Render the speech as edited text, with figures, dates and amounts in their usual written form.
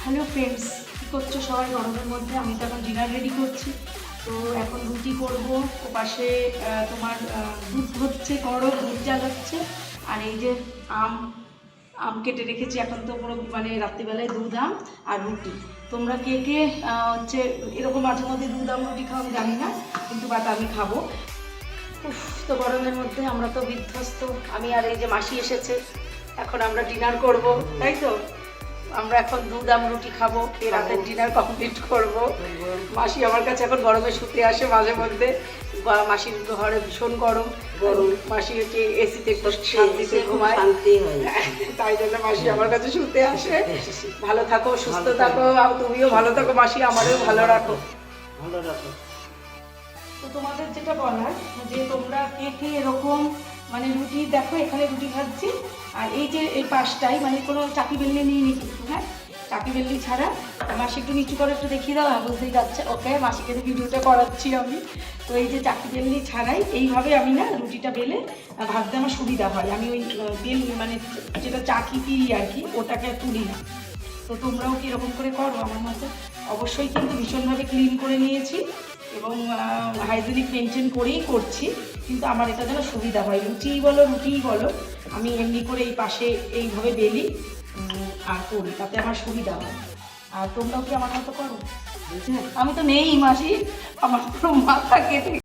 Hello friends, কী করছো সবাই গরমের মধ্যে? আমি তো এখন ডিনার রেডি করছি। তো এখন রুটি করব, ও পাশে তোমার দুধ হচ্ছে, গরম দুধ জ্বালাচ্ছে। আর এই যে আম আম কেটে রেখেছি, এখন তো পুরো মানে রাত্রিবেলায় দুধ আম আর রুটি। তোমরা কে কে হচ্ছে এরকম মাঝে মধ্যে দুধ আম রুটি খাও আমি জানি না, কিন্তু বাট আমি খাবো। উফ, তো গরমের মধ্যে আমরা তো বিধ্বস্ত। আমি আর এই যে মাসি এসেছে, এখন আমরা ডিনার করব, তাই তো? আমরা এখন দুধ আম রুটি খাবো, এর রাতের ডিনার কমপ্লিট করব। মাসি আমার কাছে এখন গরমে শুতে আসে মাঝে মধ্যে। মাসির ঘরে ভীষণ গরম, মাসি হচ্ছে এসিতে একটু শান্তিতে ঘুমায়, তাই জন্য মাসি আমার কাছে শুতে আসে। ভালো থাকো, সুস্থ থাকো, আর তুমিও ভালো থাকো মাসি, আমারও ভালো রাখো। তো তোমাদের যেটা বলার, যে তোমরা কে কে এরকম মানে রুটি, দেখো এখানে রুটি খাচ্ছি, আর এই যে এই পাশটাই মানে কোনো চাকি বেলনি নিয়ে নি কিন্তু, হ্যাঁ চাকি বেলনি ছাড়া। মাসি একটু নিচু করে একটু দেখিয়ে দাও, বুঝতেই যাচ্ছে। ওকে, মাসিকে ভিডিওটা করাচ্ছি আমি। তো এই যে চাকি বেলনি ছাড়াই এইভাবে আমি না রুটিটা বেলে ভাজতে আমার সুবিধা হয়। আমি ওই বেল মানে যেটা চাকি পিড়ি আর কি, ওটাকে তুলি না। তো তোমরাও কি এরকম করে করো আমার মতো? অবশ্যই কিন্তু ভীষণভাবে ক্লিন করে নিয়েছি এবং হাইজেনিক মেনটেন করেই করছি, কিন্তু আমার এটা যেন সুবিধা হয়। লুচিই বলো রুটিই বলো, আমি এমনি করে এই পাশে এইভাবে বেলি আর করি, তাতে আমার সুবিধা হয়। আর তোমরাও কি আমার মতো করো? আমি তো নেই মাসি, আমার পুরো মাথা কেটে